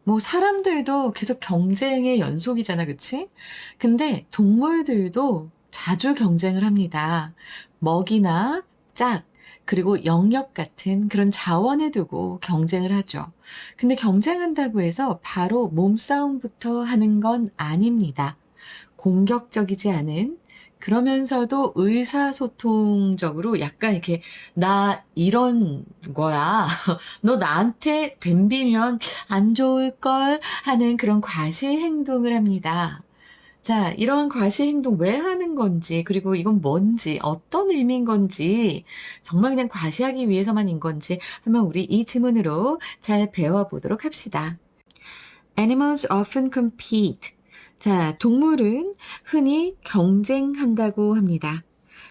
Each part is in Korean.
뭐 사람들도 계속 경쟁의 연속이잖아, 그치? 근데 동물들도 자주 경쟁을 합니다. 먹이나 짝, 그리고 영역 같은 그런 자원을 두고 경쟁을 하죠. 근데 경쟁한다고 해서 바로 몸싸움부터 하는 건 아닙니다. 공격적이지 않은 그러면서도 의사소통적으로 약간 이렇게 나 이런 거야. 너 나한테 덤비면 안 좋을걸 하는 그런 과시 행동을 합니다. 자, 이러한 과시 행동 왜 하는 건지, 그리고 이건 뭔지, 어떤 의미인 건지, 정말 그냥 과시하기 위해서만인 건지 한번 우리 이 지문으로 잘 배워보도록 합시다. Animals often compete. 자, 동물은 흔히 경쟁한다고 합니다.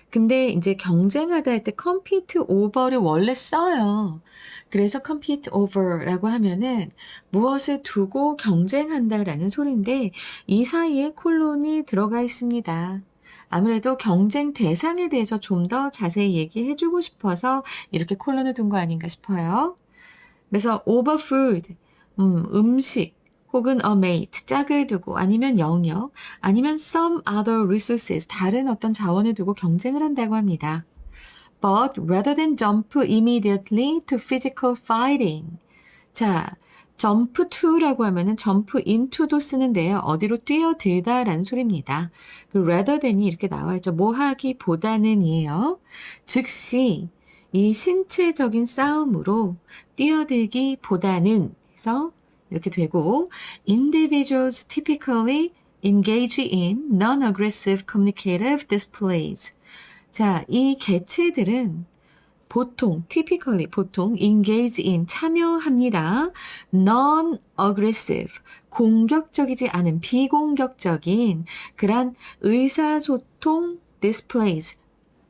근데 이제 경쟁하다 할 때 compete over를 원래 써요. 그래서 compete over라고 하면은 무엇을 두고 경쟁한다라는 소리인데 이 사이에 콜론이 들어가 있습니다. 아무래도 경쟁 대상에 대해서 좀 더 자세히 얘기해주고 싶어서 이렇게 콜론을 둔 거 아닌가 싶어요. 그래서 over food, 음식, 혹은 a mate, 짝을 두고, 아니면 영역, 아니면 some other resources, 다른 어떤 자원을 두고 경쟁을 한다고 합니다. But rather than jump immediately to physical fighting. 자, jump to라고 하면은 jump into도 쓰는데요. 어디로 뛰어들다라는 소리입니다. 그 rather than이 이렇게 나와 있죠. 뭐 하기보다는이에요. 즉시 이 신체적인 싸움으로 뛰어들기보다는 해서 이렇게 되고 individuals typically engage in non-aggressive communicative displays. 자, 이 개체들은 typically 보통 engage in 참여합니다. non-aggressive 공격적이지 않은 비공격적인 그런 의사소통 displays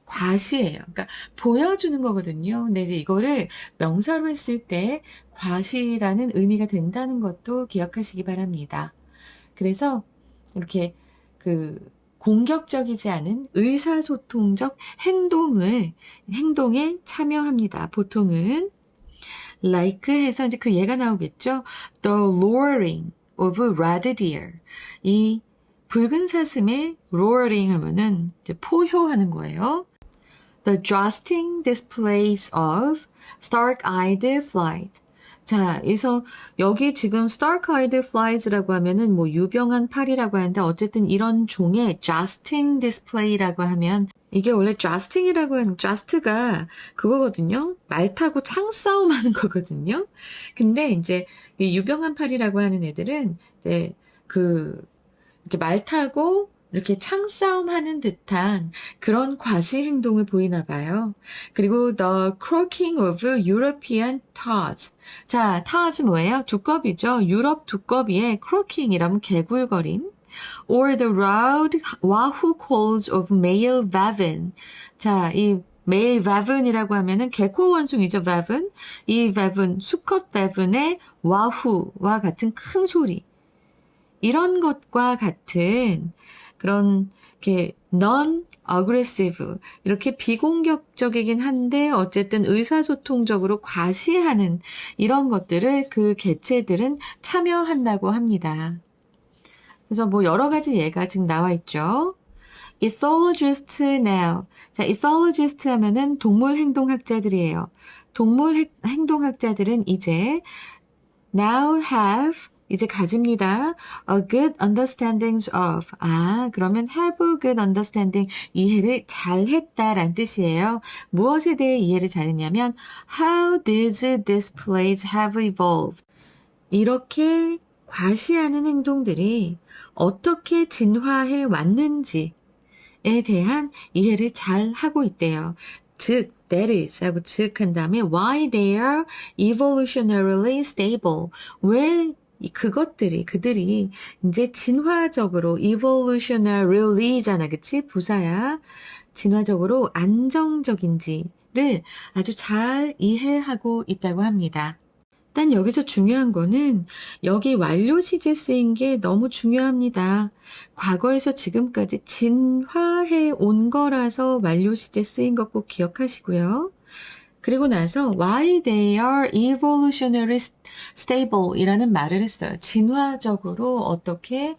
과시예요. 그러니까 보여주는 거거든요. 근데 이제 이거를 명사로 했을 때 과시라는 의미가 된다는 것도 기억하시기 바랍니다. 그래서 이렇게 공격적이지 않은 의사소통적 행동에 참여합니다. 보통은 like 해서 이제 그 예가 나오겠죠. The luring of red deer. 이 붉은 사슴의 roaring 하면은 이제 포효하는 거예요. The jousting displays of stark-eyed flight. 자, 그래서 여기 지금 stark-eyed flies라고 하면은 뭐 유병한 팔이라고 하는데 어쨌든 이런 종의 jousting display라고 하면 이게 원래 jousting이라고 하는 joust가 그거거든요. 말 타고 창싸움 하는 거거든요. 근데 이제 이 유병한 팔이라고 하는 애들은 이제 이렇게 말 타고 이렇게 창싸움 하는 듯한 그런 과시 행동을 보이나 봐요. 그리고 the croaking of European toads. 자, toads 뭐예요? 두꺼비죠. 유럽 두꺼비의 croaking이라면 개굴거림. Or the loud wahoo calls of male raven. 자, 이 male raven이라고 하면은 개코 원숭이죠, raven. 이 raven, 수컷 raven의 wahoo와 같은 큰 소리. 이런 것과 같은 그런 이렇게 non-aggressive 이렇게 비공격적이긴 한데 어쨌든 의사소통적으로 과시하는 이런 것들을 그 개체들은 참여한다고 합니다. 그래서 뭐 여러 가지 예가 지금 나와 있죠. ethologist now. 자, ethologist 하면은 동물 행동학자들이에요. 동물 행동학자들은 이제 now have 이제 가집니다. A good understandings of. 그러면 have a good understanding. 이해를 잘했다라는 뜻이에요. 무엇에 대해 이해를 잘했냐면 how these displays have evolved. 이렇게 과시하는 행동들이 어떻게 진화해 왔는지에 대한 이해를 잘 하고 있대요. 즉, that is 하고 한 다음에 why they are evolutionarily stable. 왜 그들이 이제 진화적으로 evolutionary잖아, 그치? 부사야. 진화적으로 안정적인지를 아주 잘 이해하고 있다고 합니다. 일단 여기서 중요한 거는 여기 완료 시제 쓰인 게 너무 중요합니다. 과거에서 지금까지 진화해 온 거라서 완료 시제 쓰인 거 꼭 기억하시고요. 그리고 나서 why they are evolutionary stable 이라는 말을 했어요. 진화적으로 어떻게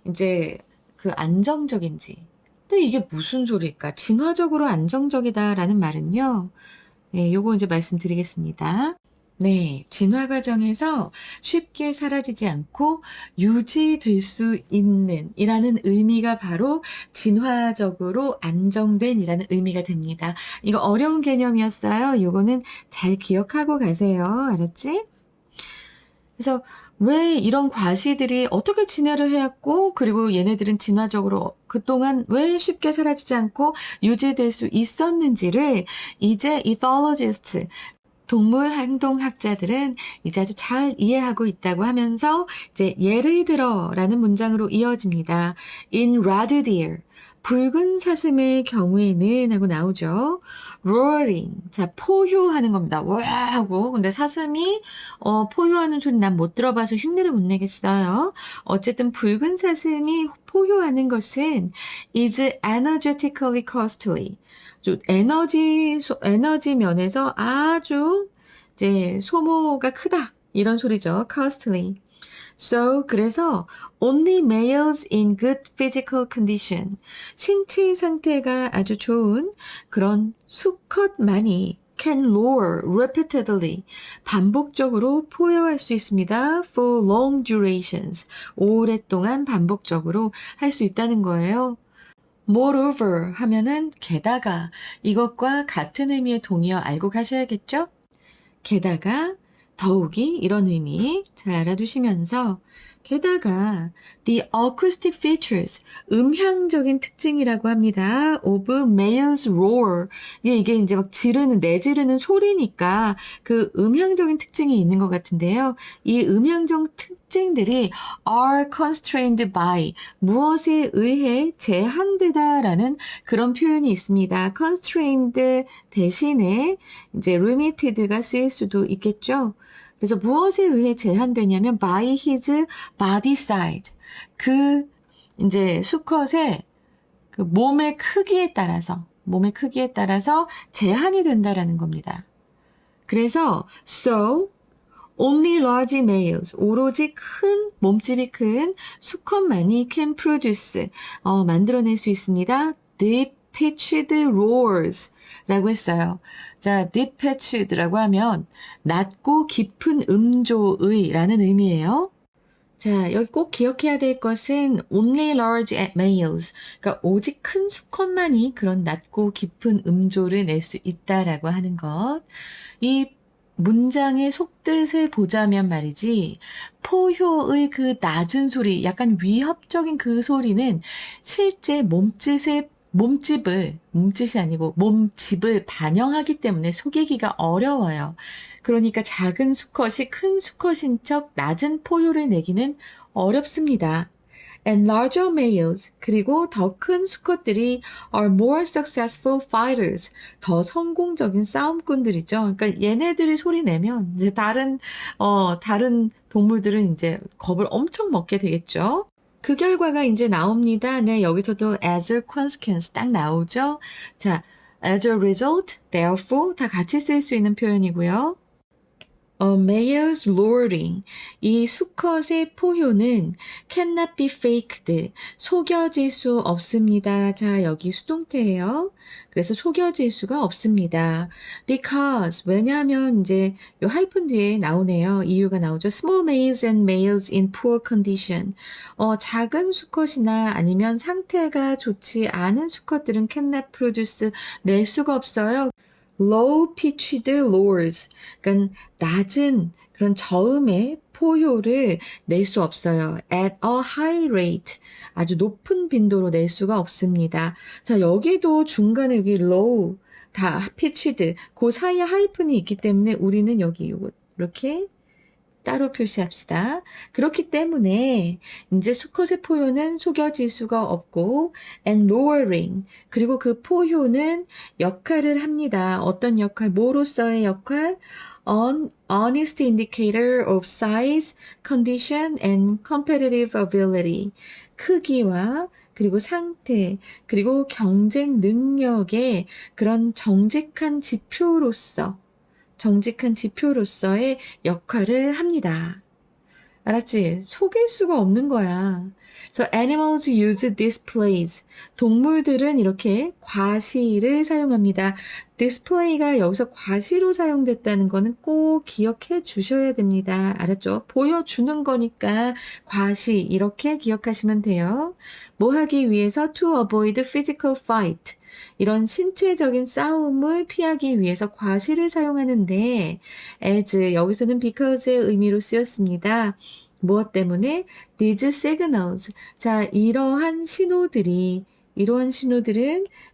이제 그 안정적인지. 근데 이게 무슨 소리일까? 진화적으로 안정적이다라는 말은요. 네, 요거 이제 말씀드리겠습니다. 네, 진화 과정에서 쉽게 사라지지 않고 유지될 수 있는 이라는 의미가 바로 진화적으로 안정된 이라는 의미가 됩니다. 이거 어려운 개념이었어요. 요거는 잘 기억하고 가세요. 알았지? 그래서 왜 이런 과시들이 어떻게 진화를 해왔고, 그리고 얘네들은 진화적으로 그동안 왜 쉽게 사라지지 않고 유지될 수 있었는지를 이제 ethologists, 동물 행동학자들은 이제 아주 잘 이해하고 있다고 하면서 이제 예를 들어라는 문장으로 이어집니다. In red deer, 붉은 사슴의 경우에는 하고 나오죠. roaring, 자 포효하는 겁니다. 와 하고 근데 사슴이 포효하는 소리 난 못 들어봐서 흉내를 못 내겠어요. 어쨌든 붉은 사슴이 포효하는 것은 is energetically costly. 에너지 면에서 아주 이제 소모가 크다. 이런 소리죠. costly. So, 그래서 only males in good physical condition. 신체 상태가 아주 좋은 그런 수컷만이 can roar repeatedly. 반복적으로 포효할 수 있습니다. For long durations. 오랫동안 반복적으로 할 수 있다는 거예요. Moreover 하면은 게다가 이것과 같은 의미의 동의어 알고 가셔야겠죠? 게다가 더욱이 이런 의미 잘 알아두시면서 게다가 the acoustic features 음향적인 특징이라고 합니다. of male's roar 이게 이제 막 내지르는 소리니까 그 음향적인 특징이 있는 것 같은데요. 이 음향적 특징들이 are constrained by 무엇에 의해 제한되다라는 그런 표현이 있습니다. constrained 대신에 이제 limited가 쓰일 수도 있겠죠. 그래서 무엇에 의해 제한되냐면 by his body size. 그 이제 수컷의 그 몸의 크기에 따라서 제한이 된다라는 겁니다. 그래서 so only large males 오로지 큰 몸집이 큰 수컷만이 can produce 만들어낼 수 있습니다. deep pitched roars 라고 했어요. 자, deep pitched라고 하면 낮고 깊은 음조의 라는 의미예요. 자, 여기 꼭 기억해야 될 것은 only large males. 그러니까 오직 큰 수컷만이 그런 낮고 깊은 음조를 낼 수 있다라고 하는 것. 이 문장의 속뜻을 보자면 말이지, 포효의 그 낮은 소리, 약간 위협적인 그 소리는 실제 몸짓이 아니고 몸집을 반영하기 때문에 속이기가 어려워요. 그러니까 작은 수컷이 큰 수컷인 척 낮은 포효를 내기는 어렵습니다. And larger males, 그리고 더 큰 수컷들이 are more successful fighters, 더 성공적인 싸움꾼들이죠. 그러니까 얘네들이 소리 내면 이제 다른 동물들은 이제 겁을 엄청 먹게 되겠죠. 그 결과가 이제 나옵니다. 네, 여기서도 as a consequence 딱 나오죠. 자, as a result, therefore 다 같이 쓸 수 있는 표현이고요. male's roaring. 이 수컷의 포효는 cannot be faked. 속여질 수 없습니다. 자, 여기 수동태예요. 그래서 속여질 수가 없습니다. Because 왜냐하면 이제 요 하이픈 뒤에 나오네요. 이유가 나오죠. Small males and males in poor condition. 작은 수컷이나 아니면 상태가 좋지 않은 수컷들은 cannot produce 낼 수가 없어요. low pitched roars. 그러니까 낮은 그런 저음의 포효를 낼 수 없어요. at a high rate. 아주 높은 빈도로 낼 수가 없습니다. 자, 여기도 중간에 여기 low, 다 pitched, 그 사이에 하이픈이 있기 때문에 우리는 여기 요거 이렇게 따로 표시합시다. 그렇기 때문에 이제 수컷의 포효는 속여질 수가 없고 and lowering 그리고 그 포효는 역할을 합니다. 어떤 역할? 뭐로서의 역할? Honest indicator of size, condition, and competitive ability. 크기와 그리고 상태, 그리고 경쟁 능력의 그런 정직한 지표로서 정직한 지표로서의 역할을 합니다. 알았지? 속일 수가 없는 거야. So animals use displays. 동물들은 이렇게 과시를 사용합니다. display가 여기서 과시로 사용됐다는 거는 꼭 기억해 주셔야 됩니다. 알았죠? 보여주는 거니까 과시 이렇게 기억하시면 돼요. 뭐 하기 위해서 to avoid physical fight. 이런 신체적인 싸움을 피하기 위해서 과시를 사용하는데 as 여기서는 because의 의미로 쓰였습니다. 무엇 때문에? These signals. 자, 이러한 신호들은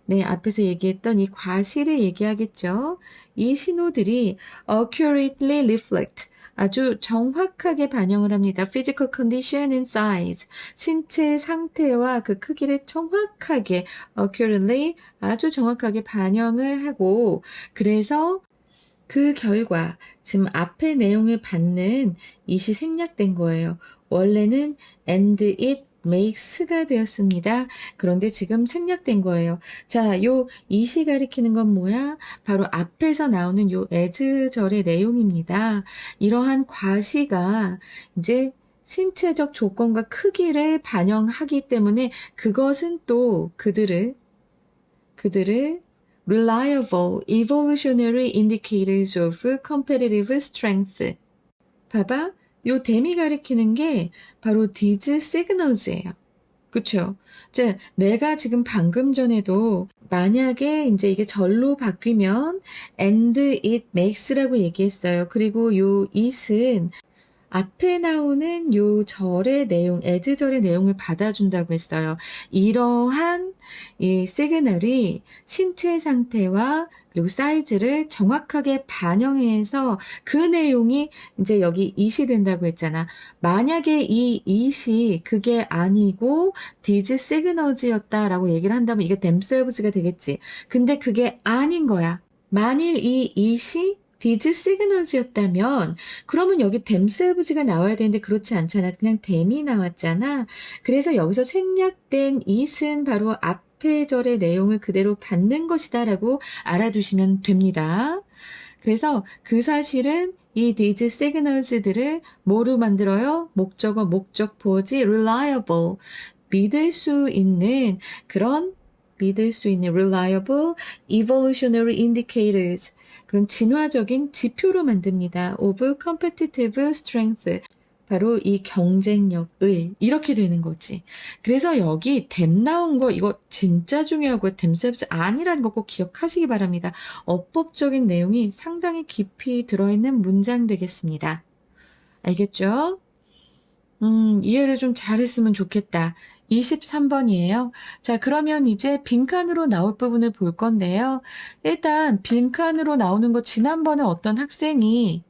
네, 앞에서 얘기했던 이 과시를 얘기하겠죠. 이 신호들이 accurately reflect. 아주 정확하게 반영을 합니다. Physical condition and size. 신체 상태와 그 크기를 정확하게, accurately, 아주 정확하게 반영을 하고, 그래서 그 결과 지금 앞의 내용을 받는 it이 생략된 거예요. 원래는 and it makes가 되었습니다. 그런데 지금 생략된 거예요. 자, 요 it이 가리키는 건 뭐야? 바로 앞에서 나오는 요 as절의 내용입니다. 이러한 과시가 이제 신체적 조건과 크기를 반영하기 때문에 그것은 또 그들을 reliable evolutionary indicators of competitive strength. 봐봐. 요 댐이 가리키는 게 바로 these signals예요. 그쵸? 이제 내가 지금 방금 전에도 만약에 이제 이게 절로 바뀌면 and it makes라고 얘기했어요. 그리고 요 it은 앞에 나오는 요 절의 내용, as절의 내용을 받아준다고 했어요. 이러한 이 시그널이 신체 상태와 그리고 사이즈를 정확하게 반영해서 그 내용이 이제 여기 it이 된다고 했잖아. 만약에 이 it이 그게 아니고 these signals였다라고 얘기를 한다면 이게 themselves가 되겠지. 근데 그게 아닌 거야. 만일 이 it이 these signals였다면 그러면 여기 themselves가 나와야 되는데 그렇지 않잖아. 그냥 them이 나왔잖아. 그래서 여기서 생략된 it은 바로 앞의 절의 내용을 그대로 받는 것이다 라고 알아두시면 됩니다. 그래서 그 사실은 이 these signals들을 뭐로 만들어요? 목적어, 목적보지 reliable, 믿을 수 있는 reliable evolutionary indicators, 그런 진화적인 지표로 만듭니다. of competitive strength. 바로 이 경쟁력을 이렇게 되는 거지. 그래서 여기 댐 나온 거 이거 진짜 중요하고 themselves 아니라는 거 꼭 기억하시기 바랍니다. 어법적인 내용이 상당히 깊이 들어있는 문장 되겠습니다. 알겠죠? 이해를 좀 잘했으면 좋겠다. 23번이에요. 자, 그러면 이제 빈칸으로 나올 부분을 볼 건데요. 일단 빈칸으로 나오는 거 지난번에 어떤 학생이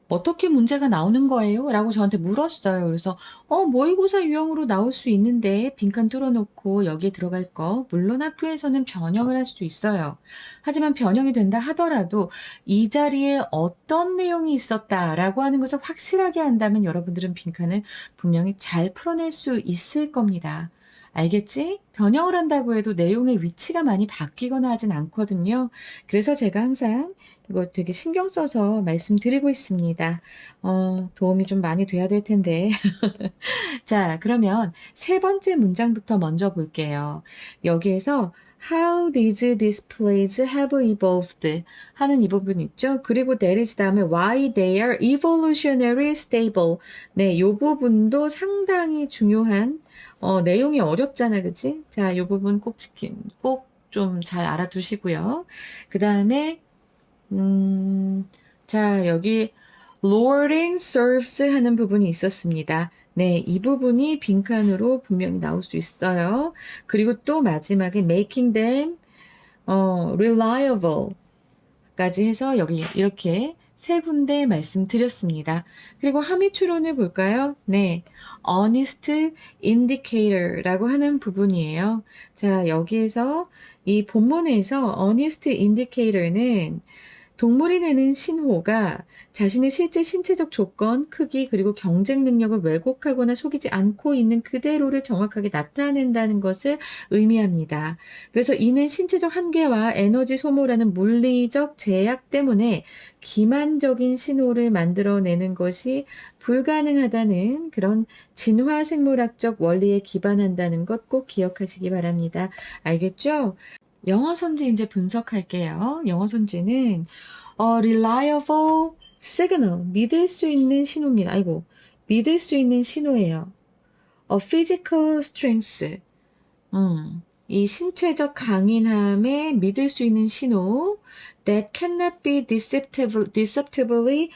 어떻게 문제가 나오는 거예요? 라고 저한테 물었어요. 그래서 모의고사 유형으로 나올 수 있는데 빈칸 뚫어놓고 여기에 들어갈 거 물론 학교에서는 변형을 할 수도 있어요. 하지만 변형이 된다 하더라도 이 자리에 어떤 내용이 있었다라고 하는 것을 확실하게 한다면 여러분들은 빈칸을 분명히 잘 풀어낼 수 있을 겁니다. 알겠지? 변형을 한다고 해도 내용의 위치가 많이 바뀌거나 하진 않거든요. 그래서 제가 항상 이거 되게 신경 써서 말씀드리고 있습니다. 도움이 좀 많이 돼야 될 텐데. 자, 그러면 세 번째 문장부터 먼저 볼게요. 여기에서 How these displays have evolved 하는 이 부분 있죠? 그리고 내리지 다음에 Why they are evolutionary stable. 네, 이 부분도 상당히 중요한 내용이 어렵잖아, 그치? 자, 이 부분 꼭 좀 잘 알아두시고요. 그 다음에, 자, 여기, lording serves 하는 부분이 있었습니다. 네, 이 부분이 빈칸으로 분명히 나올 수 있어요. 그리고 또 마지막에 making them, reliable 까지 해서 여기 이렇게 세 군데 말씀드렸습니다. 그리고 함의 추론을 볼까요? 네, honest indicator라고 하는 부분이에요. 자, 여기에서 이 본문에서 honest indicator는 동물이 내는 신호가 자신의 실제 신체적 조건, 크기, 그리고 경쟁 능력을 왜곡하거나 속이지 않고 있는 그대로를 정확하게 나타낸다는 것을 의미합니다. 그래서 이는 신체적 한계와 에너지 소모라는 물리적 제약 때문에 기만적인 신호를 만들어내는 것이 불가능하다는 그런 진화 생물학적 원리에 기반한다는 것 꼭 기억하시기 바랍니다. 알겠죠? 영어 선지 이제 분석할게요. 영어 선지는 reliable signal, 믿을 수 있는 신호입니다. 아이고, 믿을 수 있는 신호예요. physical strength, 이 신체적 강인함에 믿을 수 있는 신호 that cannot be deceptively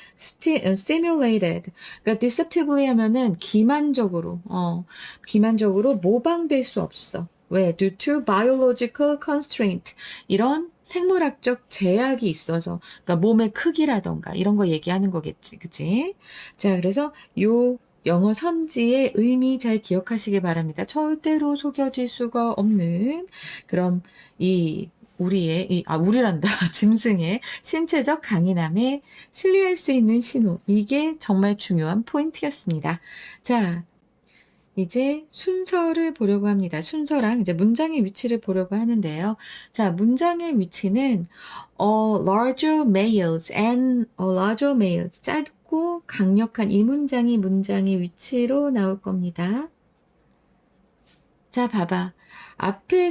stimulated. 그러니까 deceptively 하면은 기만적으로 모방될 수 없어. 왜? Due to biological constraint. 이런 생물학적 제약이 있어서, 그러니까 몸의 크기라던가 이런 거 얘기하는 거겠지, 그치? 자, 그래서 요 영어 선지의 의미 잘 기억하시기 바랍니다. 절대로 속여질 수가 없는 그럼 우리란다. 짐승의 신체적 강인함에 신뢰할 수 있는 신호. 이게 정말 중요한 포인트였습니다. 자, 이제 순서를 보려고 합니다. 순서랑 이제 문장의 위치를 보려고 하는데요. 자, 문장의 위치는 larger males and larger males. 짧고 강력한 이 문장이 문장의 위치로 나올 겁니다. 자, 봐봐. 앞에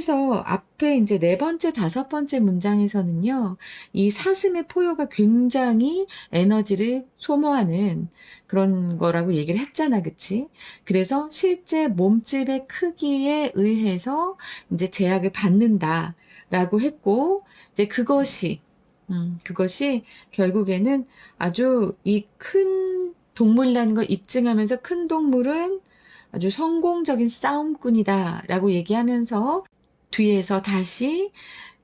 이제 네 번째, 다섯 번째 문장에서는요, 이 사슴의 포효가 굉장히 에너지를 소모하는 그런 거라고 얘기를 했잖아, 그치? 그래서 실제 몸집의 크기에 의해서 이제 제약을 받는다라고 했고, 이제 그것이 결국에는 아주 이 큰 동물이라는 걸 입증하면서 큰 동물은 아주 성공적인 싸움꾼이다라고 얘기하면서 뒤에서 다시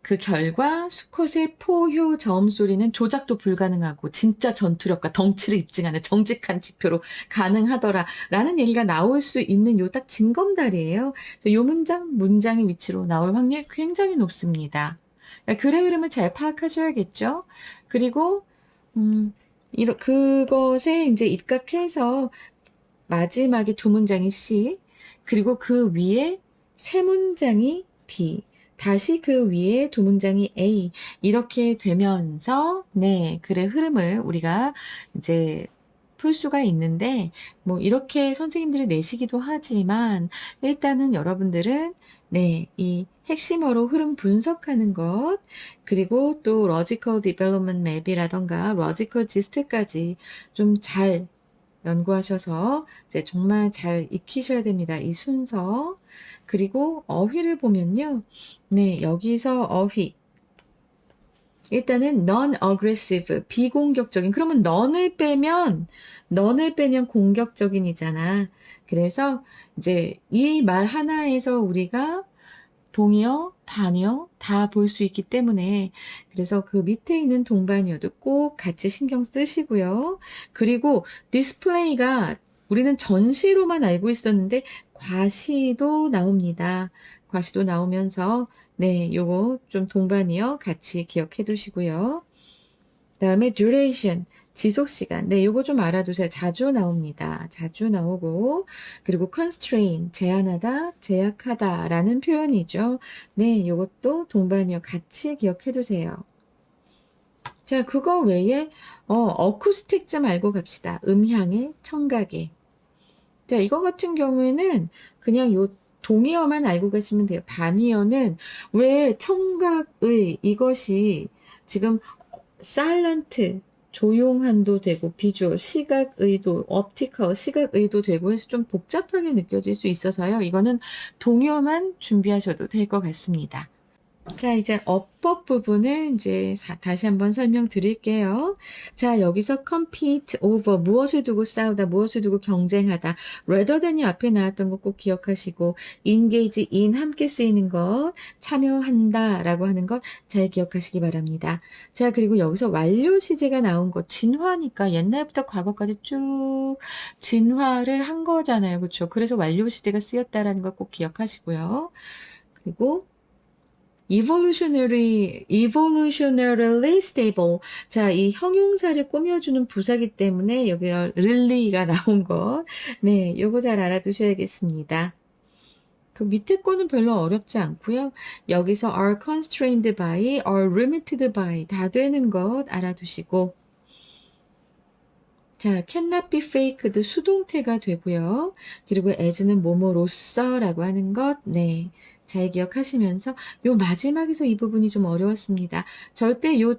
그 결과 수컷의 포효 저음 소리는 조작도 불가능하고 진짜 전투력과 덩치를 입증하는 정직한 지표로 가능하더라라는 얘기가 나올 수 있는 요 딱 징검다리예요. 그래서 요 문장의 위치로 나올 확률이 굉장히 높습니다. 글의 흐름을 잘 파악하셔야겠죠. 그리고 그것에 이제 입각해서 마지막에 두 문장이 C, 그리고 그 위에 세 문장이 B, 다시 그 위에 두 문장이 A, 이렇게 되면서, 네, 글의 흐름을 우리가 이제 풀 수가 있는데, 뭐, 이렇게 선생님들이 내시기도 하지만, 일단은 여러분들은, 네, 이 핵심어로 흐름 분석하는 것, 그리고 또 Logical Development Map이라던가 Logical Gist까지 좀 잘 연구하셔서 이제 정말 잘 익히셔야 됩니다. 이 순서. 그리고 어휘를 보면요. 네, 여기서 어휘. 일단은 non-aggressive, 비공격적인. 그러면 non을 빼면 공격적인이잖아. 그래서 이제 이 말 하나에서 우리가 동의어, 단어 다 볼 수 있기 때문에 그래서 그 밑에 있는 동반어도 꼭 같이 신경 쓰시고요. 그리고 디스플레이가 우리는 전시로만 알고 있었는데 과시도 나옵니다. 과시도 나오면서 네, 요거 좀 동반어어 같이 기억해 두시고요. 다음에 duration, 지속시간. 네, 요거 좀 알아두세요. 자주 나옵니다. 자주 나오고, 그리고 constraint, 제한하다, 제약하다 라는 표현이죠. 네, 요것도 동반이어 같이 기억해 두세요. 자, 그거 외에, 어쿠스틱 좀 알고 갑시다. 음향의 청각의. 자, 이거 같은 경우에는 그냥 요 동의어만 알고 가시면 돼요. 반의어는 왜 청각의 이것이 지금 silent, 조용한도 되고, 비주얼, 시각의도, optical, 시각의도 되고 해서 좀 복잡하게 느껴질 수 있어서요. 이거는 동요만 준비하셔도 될 것 같습니다. 자, 이제 어법 부분을 이제 다시 한번 설명드릴게요. 자, 여기서 compete over, 무엇을 두고 싸우다, 무엇을 두고 경쟁하다, rather than이 앞에 나왔던 거 꼭 기억하시고, engage in, 함께 쓰이는 것, 참여한다 라고 하는 것 잘 기억하시기 바랍니다. 자, 그리고 여기서 완료 시제가 나온 거, 진화니까 옛날부터 과거까지 쭉 진화를 한 거잖아요. 그렇죠? 그래서 완료 시제가 쓰였다라는 걸 꼭 기억하시고요. 그리고 evolutionarily stable. 자, 이 형용사를 꾸며주는 부사기 때문에 여기 really가 나온 것. 네, 요거 잘 알아두셔야겠습니다. 그 밑에 거는 별로 어렵지 않고요. 여기서 are constrained by, are limited by 다 되는 것 알아두시고 자, cannot be faked 수동태가 되고요. 그리고 as는 뭐뭐로서라고 하는 것, 네, 잘 기억하시면서 요 마지막에서 이 부분이 좀 어려웠습니다. 절대 요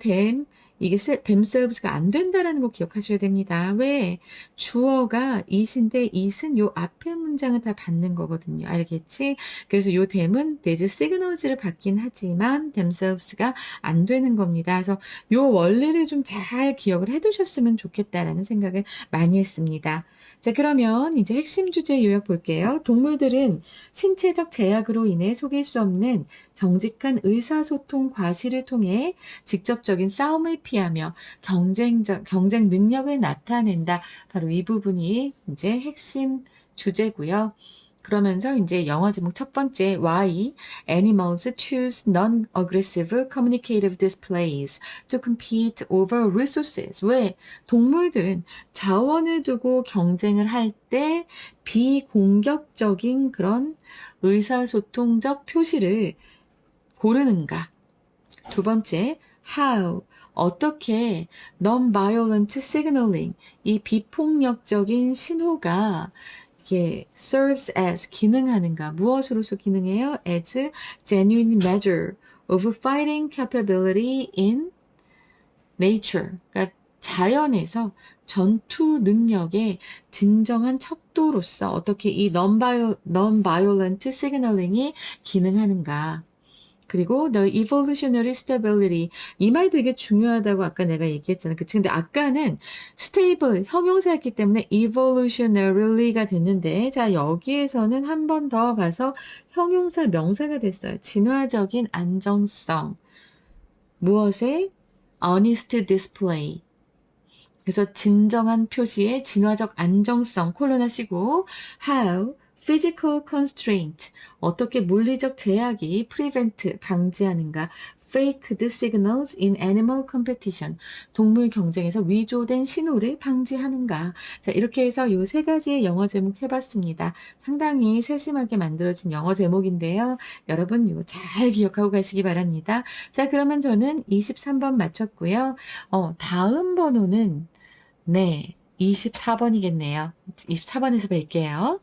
이게 themselves가 안 된다라는 거 기억하셔야 됩니다. 왜? 주어가 it인데 it은 요 앞에 문장을 다 받는 거거든요. 알겠지? 그래서 요 them은 there's signals를 받긴 하지만 themselves가 안 되는 겁니다. 그래서 요 원리를 좀 잘 기억을 해두셨으면 좋겠다라는 생각을 많이 했습니다. 자, 그러면 이제 핵심 주제 요약 볼게요. 동물들은 신체적 제약으로 인해 속일 수 없는 정직한 의사소통 과실을 통해 직접적인 싸움을 피하며 경쟁 능력을 나타낸다. 바로 이 부분이 이제 핵심 주제고요. 그러면서 이제 영어 제목 첫 번째 Why animals choose non-aggressive communicative displays to compete over resources. 왜 동물들은 자원을 두고 경쟁을 할 때 비공격적인 그런 의사소통적 표시를 고르는가? 두 번째 How 어떻게 non-violent signaling 이 비폭력적인 신호가 이게 serves as 기능하는가 무엇으로서 기능해요? as genuine measure of fighting capability in nature. 그러니까 자연에서 전투 능력의 진정한 척도로서 어떻게 이 non-violent signaling이 기능하는가. 그리고 the evolutionary stability 이 말도 이게 중요하다고 아까 내가 얘기했잖아. 그치? 근데 아까는 stable 형용사였기 때문에 evolutionary가 됐는데 자 여기에서는 한 번 더 봐서 형용사 명사가 됐어요. 진화적인 안정성 무엇에? honest display 그래서 진정한 표시의 진화적 안정성 콜론하시고 how physical constraint 어떻게 물리적 제약이 prevent 방지하는가 faked signals in animal competition 동물 경쟁에서 위조된 신호를 방지하는가 자 이렇게 해서 요 세 가지의 영어 제목 해봤습니다. 상당히 세심하게 만들어진 영어 제목인데요. 여러분 이거 잘 기억하고 가시기 바랍니다. 자 그러면 저는 23번 마쳤고요. 다음 번호는 네 24번이겠네요. 24번에서 뵐게요.